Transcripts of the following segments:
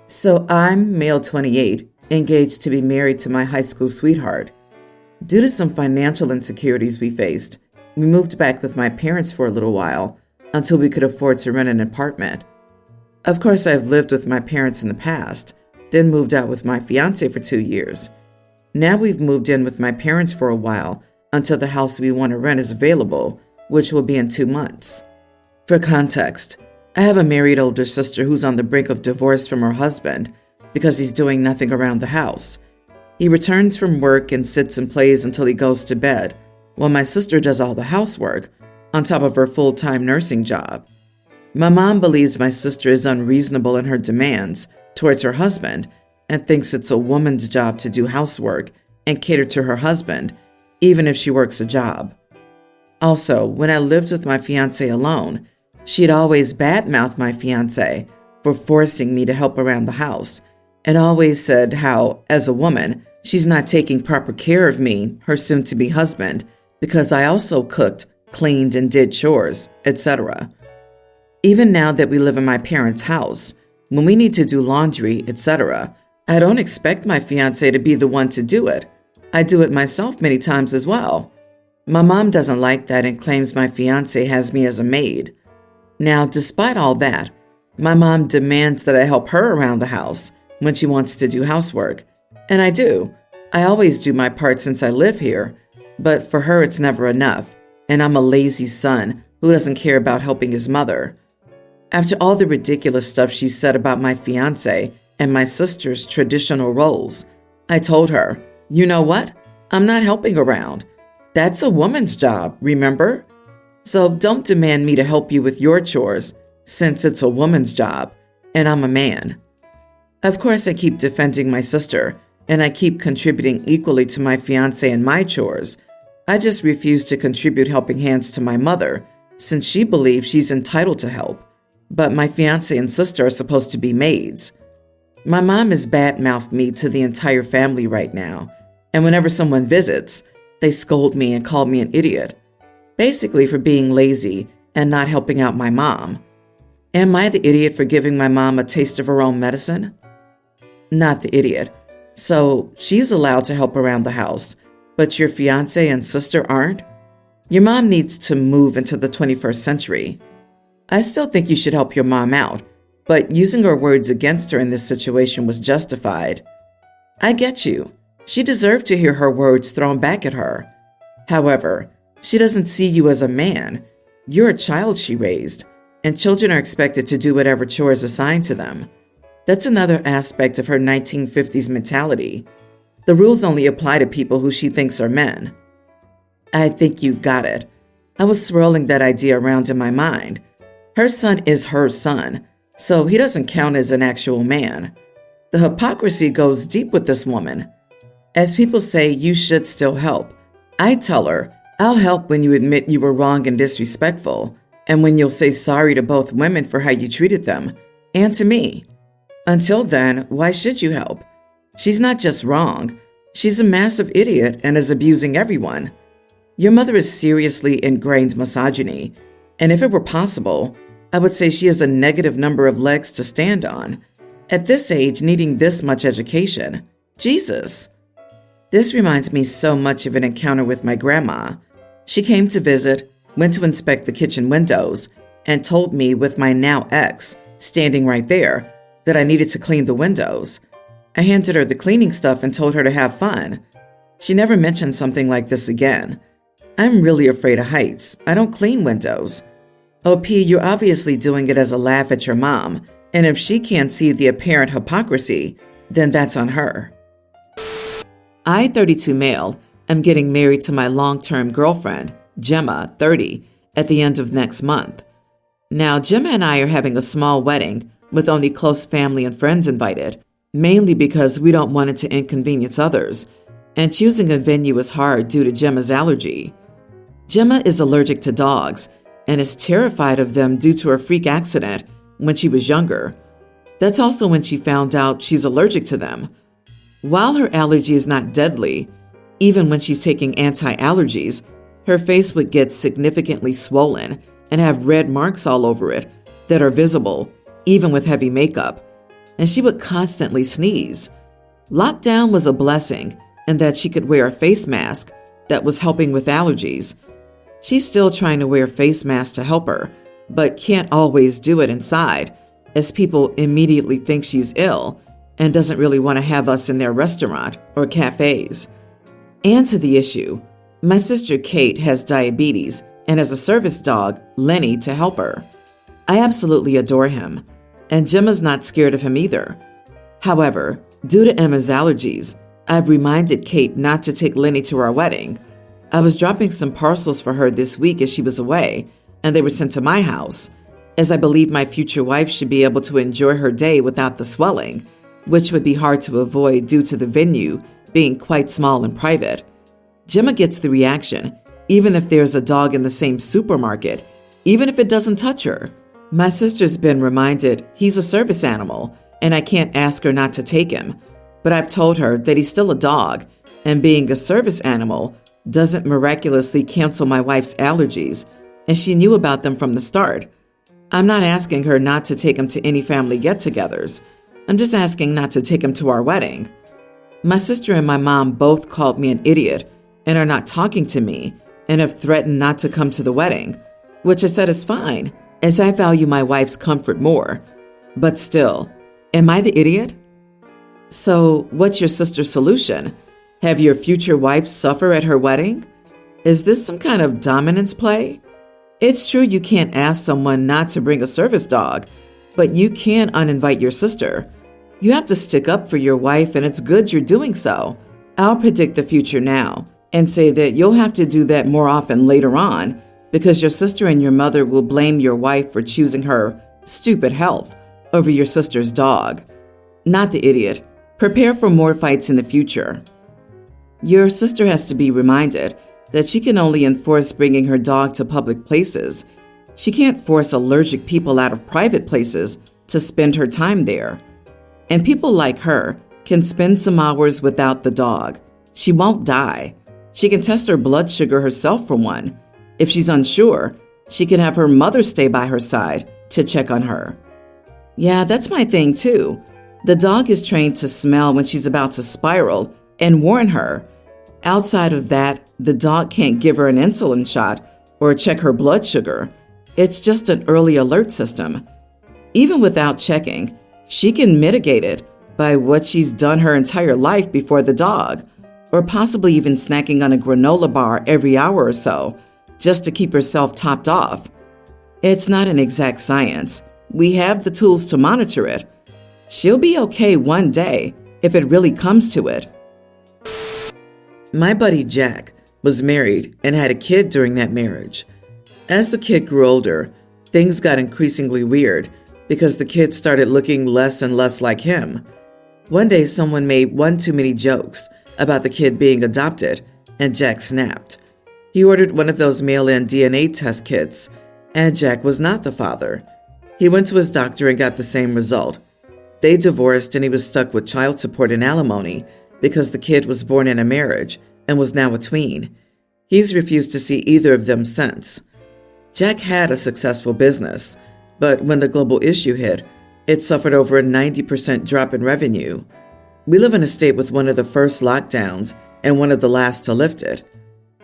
So I'm male 28, engaged to be married to my high school sweetheart. Due to some financial insecurities we faced, we moved back with my parents for a little while until we could afford to rent an apartment. Of course, I've lived with my parents in the past, then moved out with my fiancé for 2 years. Now we've moved in with my parents for a while until the house we want to rent is available, which will be in 2 months. For context, I have a married older sister who's on the brink of divorce from her husband because he's doing nothing around the house. He returns from work and sits and plays until he goes to bed, while my sister does all the housework on top of her full-time nursing job. My mom believes my sister is unreasonable in her demands towards her husband and thinks it's a woman's job to do housework and cater to her husband, even if she works a job. Also, when I lived with my fiancé alone, she'd always badmouth my fiancé for forcing me to help around the house and always said how, as a woman, she's not taking proper care of me, her soon-to-be husband, because I also cooked, cleaned, and did chores, etc. Even now that we live in my parents' house, when we need to do laundry, etc., I don't expect my fiancé to be the one to do it. I do it myself many times as well. My mom doesn't like that and claims my fiancé has me as a maid. Now, despite all that, my mom demands that I help her around the house when she wants to do housework. And I do. I always do my part since I live here. But for her, it's never enough. And I'm a lazy son who doesn't care about helping his mother. After all the ridiculous stuff she said about my fiancé and my sister's traditional roles, I told her, you know what? I'm not helping around. That's a woman's job, remember? So don't demand me to help you with your chores, since it's a woman's job, and I'm a man. Of course, I keep defending my sister, and I keep contributing equally to my fiancé and my chores. I just refuse to contribute helping hands to my mother, since she believes she's entitled to help. But my fiancé and sister are supposed to be maids. My mom has badmouthed me to the entire family right now, and whenever someone visits, they scold me and call me an idiot, basically for being lazy and not helping out my mom. Am I the idiot for giving my mom a taste of her own medicine? Not the idiot. So she's allowed to help around the house, but your fiancé and sister aren't? Your mom needs to move into the 21st century. I still think you should help your mom out, but using her words against her in this situation was justified. I get you. She deserved to hear her words thrown back at her. However, she doesn't see you as a man. You're a child she raised, and children are expected to do whatever chores assigned to them. That's another aspect of her 1950s mentality. The rules only apply to people who she thinks are men. I think you've got it. I was swirling that idea around in my mind. Her son is her son, so he doesn't count as an actual man. The hypocrisy goes deep with this woman. As people say, you should still help. I tell her, I'll help when you admit you were wrong and disrespectful, and when you'll say sorry to both women for how you treated them, and to me. Until then, why should you help? She's not just wrong. She's a massive idiot and is abusing everyone. Your mother is seriously ingrained misogyny, and if it were possible, I would say she has a negative number of legs to stand on. At this age, needing this much education. Jesus! This reminds me so much of an encounter with my grandma. She came to visit, went to inspect the kitchen windows, and told me with my now ex standing right there that I needed to clean the windows. I handed her the cleaning stuff and told her to have fun. She never mentioned something like this again. I'm really afraid of heights. I don't clean windows. OP, you're obviously doing it as a laugh at your mom, and if she can't see the apparent hypocrisy, then that's on her. I, 32 male, am getting married to my long-term girlfriend, Gemma, 30, at the end of next month. Now, Gemma and I are having a small wedding with only close family and friends invited, mainly because we don't want it to inconvenience others, and choosing a venue is hard due to Gemma's allergy. Gemma is allergic to dogs and is terrified of them due to a freak accident when she was younger. That's also when she found out she's allergic to them. While her allergy is not deadly, even when she's taking anti-allergies, her face would get significantly swollen and have red marks all over it that are visible, even with heavy makeup. and she would constantly sneeze. Lockdown was a blessing in that she could wear a face mask that was helping with allergies. She's still trying to wear face masks to help her, but can't always do it inside, as people immediately think she's ill and doesn't really want to have us in their restaurant or cafes. And to the issue, my sister Kate has diabetes and has a service dog, Lenny, to help her. I absolutely adore him, and Gemma's not scared of him either. However, due to Emma's allergies, I've reminded Kate not to take Lenny to our wedding. I was dropping some parcels for her this week as she was away, and they were sent to my house, as I believe my future wife should be able to enjoy her day without the swelling, which would be hard to avoid due to the venue being quite small and private. Gemma gets the reaction, even if there's a dog in the same supermarket, even if it doesn't touch her. My sister's been reminded he's a service animal, and I can't ask her not to take him, but I've told her that he's still a dog, and being a service animal doesn't miraculously cancel my wife's allergies, and she knew about them from the start. I'm not asking her not to take him to any family get-togethers. I'm just asking not to take him to our wedding. My sister and my mom both called me an idiot and are not talking to me and have threatened not to come to the wedding, which I said is fine, as I value my wife's comfort more. But still, am I the idiot? So, what's your sister's solution? Have your future wife suffer at her wedding? Is this some kind of dominance play? It's true you can't ask someone not to bring a service dog, but you can uninvite your sister. You have to stick up for your wife, and it's good you're doing so. I'll predict the future now and say that you'll have to do that more often later on, because your sister and your mother will blame your wife for choosing her stupid health over your sister's dog. Not the idiot. Prepare for more fights in the future. Your sister has to be reminded that she can only enforce bringing her dog to public places. She can't force allergic people out of private places to spend her time there. And people like her can spend some hours without the dog. She won't die. She can test her blood sugar herself for one. If she's unsure, she can have her mother stay by her side to check on her. Yeah, that's my thing too. The dog is trained to smell when she's about to spiral and warn her. Outside of that, the dog can't give her an insulin shot or check her blood sugar. It's just an early alert system. Even without checking, she can mitigate it by what she's done her entire life before the dog, or possibly even snacking on a granola bar every hour or so, just to keep herself topped off. It's not an exact science. We have the tools to monitor it. She'll be okay one day if it really comes to it. My buddy Jack was married and had a kid during that marriage. As the kid grew older, things got increasingly weird because the kid started looking less and less like him. One day someone made one too many jokes about the kid being adopted, and Jack snapped. He ordered one of those mail-in DNA test kits, and Jack was not the father. He went to his doctor and got the same result. They divorced, and he was stuck with child support and alimony because the kid was born in a marriage and was now a tween. He's refused to see either of them since. Jack had a successful business, but when the global issue hit, it suffered over a 90% drop in revenue. We live in a state with one of the first lockdowns and one of the last to lift it.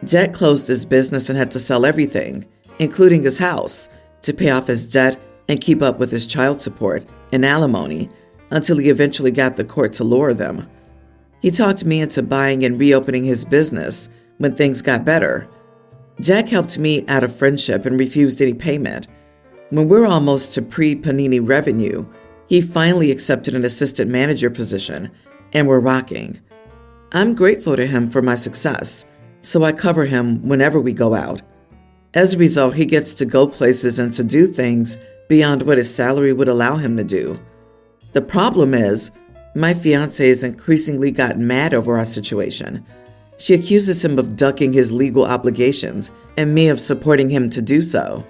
Jack closed his business and had to sell everything, including his house, to pay off his debt and keep up with his child support and alimony until he eventually got the court to lower them. He talked me into buying and reopening his business when things got better. Jack helped me out of friendship and refused any payment. When we're almost to pre-Panini revenue, he finally accepted an assistant manager position, and we're rocking. I'm grateful to him for my success, so I cover him whenever we go out. As a result, he gets to go places and to do things beyond what his salary would allow him to do. The problem is, my fiancée has increasingly gotten mad over our situation. She accuses him of ducking his legal obligations and me of supporting him to do so.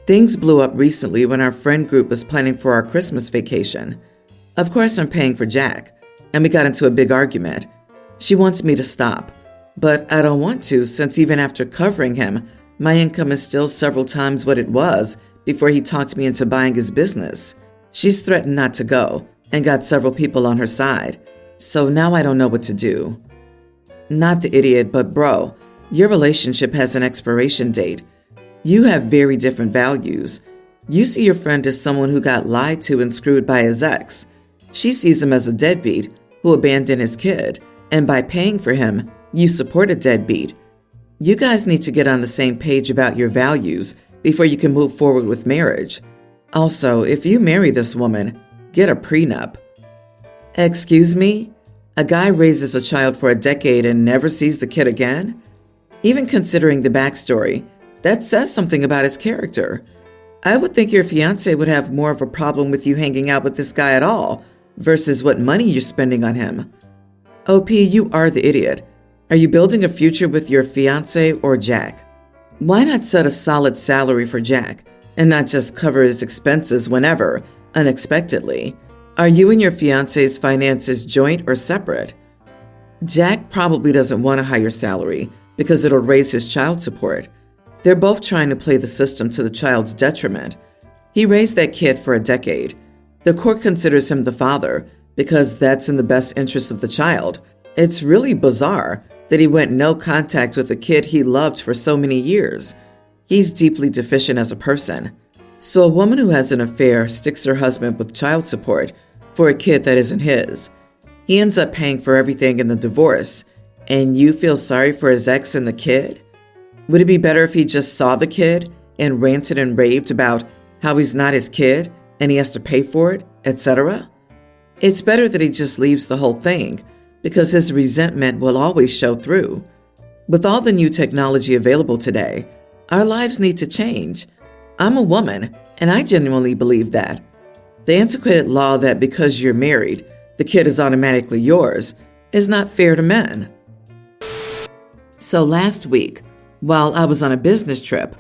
Things blew up recently when our friend group was planning for our Christmas vacation. Of course, I'm paying for Jack, and we got into a big argument. She wants me to stop, but I don't want to since even after covering him, my income is still several times what it was before he talked me into buying his business. She's threatened not to go and got several people on her side. So now I don't know what to do. Not the idiot, but bro, your relationship has an expiration date. You have very different values. You see your friend as someone who got lied to and screwed by his ex. She sees him as a deadbeat who abandoned his kid, and by paying for him, you support a deadbeat. You guys need to get on the same page about your values before you can move forward with marriage. Also, if you marry this woman, get a prenup. Excuse me? A guy raises a child for a decade and never sees the kid again? Even considering the backstory, that says something about his character. I would think your fiancé would have more of a problem with you hanging out with this guy at all versus what money you're spending on him. OP, you are the idiot. Are you building a future with your fiancé or Jack? Why not set a solid salary for Jack and not just cover his expenses whenever, unexpectedly? Are you and your fiancé's finances joint or separate? Jack probably doesn't want a higher salary because it'll raise his child support. They're both trying to play the system to the child's detriment. He raised that kid for a decade. The court considers him the father because that's in the best interest of the child. It's really bizarre that he went no contact with a kid he loved for so many years. He's deeply deficient as a person. So a woman who has an affair sticks her husband with child support for a kid that isn't his. He ends up paying for everything in the divorce, and you feel sorry for his ex and the kid? Would it be better if he just saw the kid and ranted and raved about how he's not his kid and he has to pay for it, etc.? It's better that he just leaves the whole thing because his resentment will always show through. With all the new technology available today, our lives need to change. I'm a woman, and I genuinely believe that. The antiquated law that because you're married, the kid is automatically yours is not fair to men. So last week, while I was on a business trip,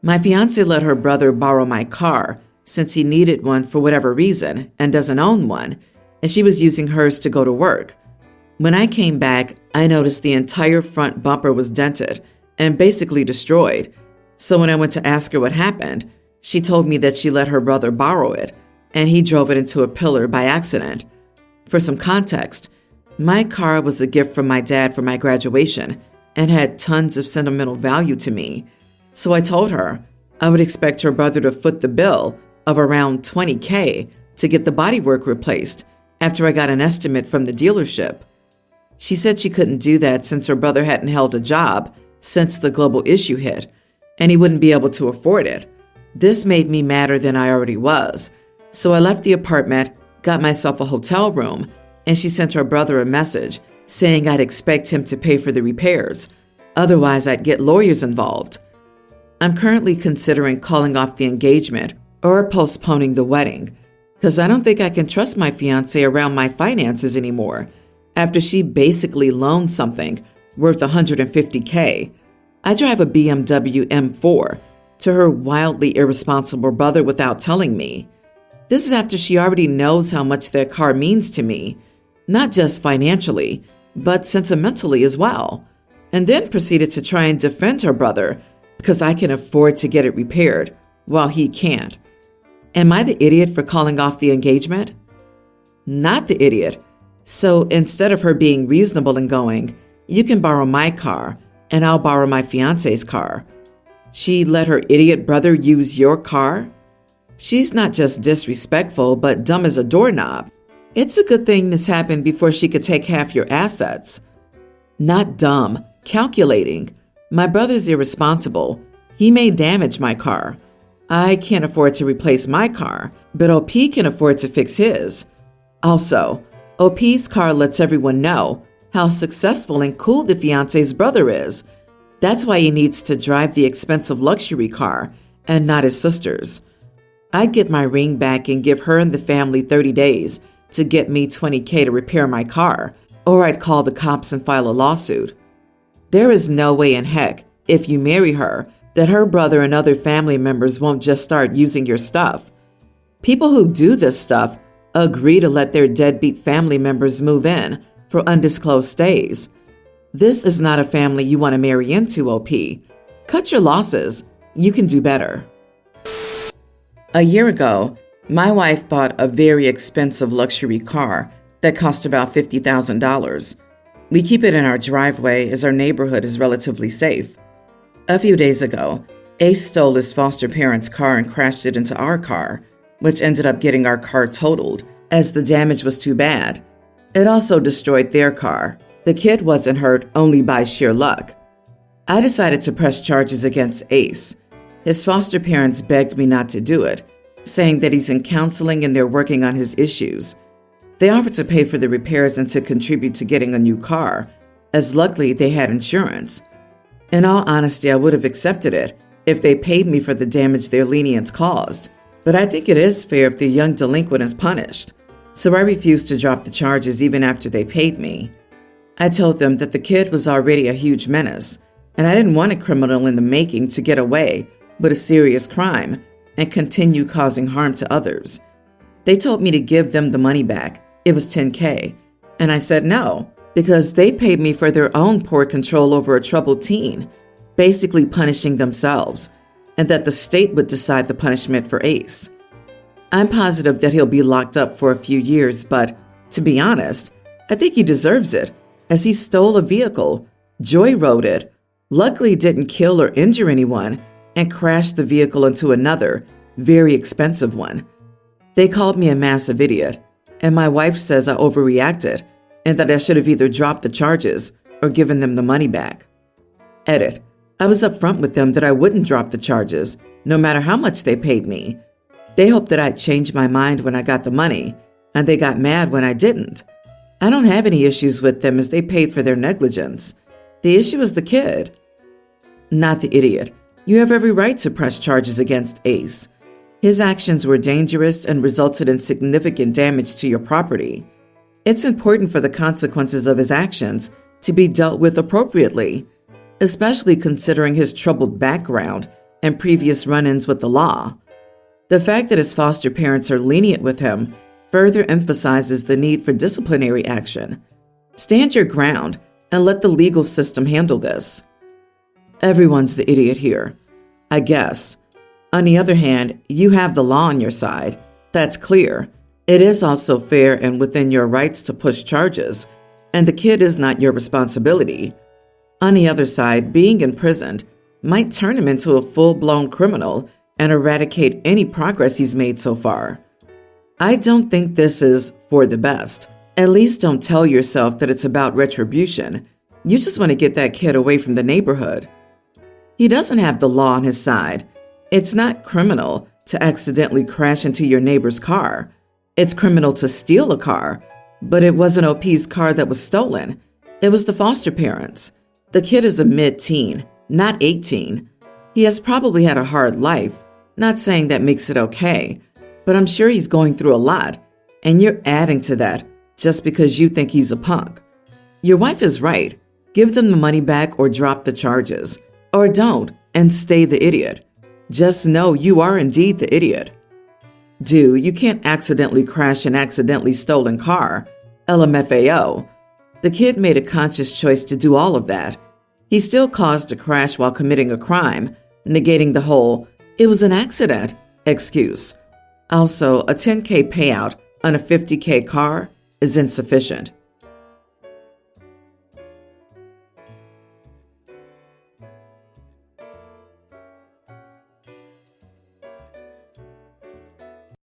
my fiancé let her brother borrow my car since he needed one for whatever reason and doesn't own one, and she was using hers to go to work. When I came back, I noticed the entire front bumper was dented and basically destroyed. So when I went to ask her what happened, she told me that she let her brother borrow it, and he drove it into a pillar by accident. For some context, my car was a gift from my dad for my graduation and had tons of sentimental value to me. So I told her I would expect her brother to foot the bill of around $20,000 to get the bodywork replaced after I got an estimate from the dealership. She said she couldn't do that since her brother hadn't held a job since the global issue hit, and he wouldn't be able to afford it. This made me madder than I already was. So I left the apartment, got myself a hotel room, and she sent her brother a message saying I'd expect him to pay for the repairs. Otherwise, I'd get lawyers involved. I'm currently considering calling off the engagement or postponing the wedding because I don't think I can trust my fiancé around my finances anymore after she basically loaned something worth $150,000. I drive a BMW M4 to her wildly irresponsible brother without telling me. This is after she already knows how much that car means to me, not just financially, but sentimentally as well, and then proceeded to try and defend her brother because I can afford to get it repaired while he can't. Am I the idiot for calling off the engagement? Not the idiot. So instead of her being reasonable and going, you can borrow my car and I'll borrow my fiancé's car, she let her idiot brother use your car? She's not just disrespectful, but dumb as a doorknob. It's a good thing this happened before she could take half your assets. Not dumb, calculating. My brother's irresponsible. He may damage my car. I can't afford to replace my car, but OP can afford to fix his. Also, OP's car lets everyone know how successful and cool the fiancé's brother is. That's why he needs to drive the expensive luxury car and not his sister's. I'd get my ring back and give her and the family 30 days to get me $20,000 to repair my car, or I'd call the cops and file a lawsuit. There is no way in heck, if you marry her, that her brother and other family members won't just start using your stuff. People who do this stuff agree to let their deadbeat family members move in for undisclosed stays. This is not a family you want to marry into, OP. Cut your losses. You can do better. A year ago, My wife bought a very expensive luxury car that cost about $50,000. We keep it in our driveway as our neighborhood is relatively safe. A few days ago, Ace stole his foster parents' car and crashed it into our car, which ended up getting our car totaled as the damage was too bad. It also destroyed their car. The kid wasn't hurt only by sheer luck. I decided to press charges against Ace. His foster parents begged me not to do it, saying that he's in counseling and they're working on his issues. They offered to pay for the repairs and to contribute to getting a new car, as luckily they had insurance. In all honesty, I would have accepted it if they paid me for the damage their lenience caused, but I think it is fair if the young delinquent is punished, so I refused to drop the charges even after they paid me. I told them that the kid was already a huge menace, and I didn't want a criminal in the making to get away with a serious crime and continue causing harm to others. They told me to give them the money back. It was $10K, and I said no, because they paid me for their own poor control over a troubled teen, basically punishing themselves, and that the state would decide the punishment for Ace. I'm positive that he'll be locked up for a few years, but to be honest, I think he deserves it, as he stole a vehicle, joyrode it, luckily didn't kill or injure anyone, and crashed the vehicle into another, very expensive one. They called me a massive idiot, and my wife says I overreacted and that I should have either dropped the charges or given them the money back. Edit. I was upfront with them that I wouldn't drop the charges, no matter how much they paid me. They hoped that I'd change my mind when I got the money, and they got mad when I didn't. I don't have any issues with them as they paid for their negligence. The issue is the kid. Not the idiot. You have every right to press charges against Ace. His actions were dangerous and resulted in significant damage to your property. It's important for the consequences of his actions to be dealt with appropriately, especially considering his troubled background and previous run-ins with the law. The fact that his foster parents are lenient with him further emphasizes the need for disciplinary action. Stand your ground and let the legal system handle this. Everyone's the idiot here, I guess. On the other hand, you have the law on your side. That's clear. It is also fair and within your rights to push charges, and the kid is not your responsibility. On the other side, being imprisoned might turn him into a full-blown criminal and eradicate any progress he's made so far. I don't think this is for the best. At least don't tell yourself that it's about retribution. You just want to get that kid away from the neighborhood. He doesn't have the law on his side. It's not criminal to accidentally crash into your neighbor's car. It's criminal to steal a car, but it wasn't OP's car that was stolen. It was the foster parents. The kid is a mid-teen, not 18. He has probably had a hard life, not saying that makes it okay, but I'm sure he's going through a lot, and you're adding to that just because you think he's a punk. Your wife is right. Give them the money back or drop the charges. Or don't, and stay the idiot. Just know you are indeed the idiot. You can't accidentally crash an accidentally stolen car. LMFAO. The kid made a conscious choice to do all of that. He still caused a crash while committing a crime, negating the whole, "it was an accident" excuse. Also, a $10K payout on a $50K car is insufficient.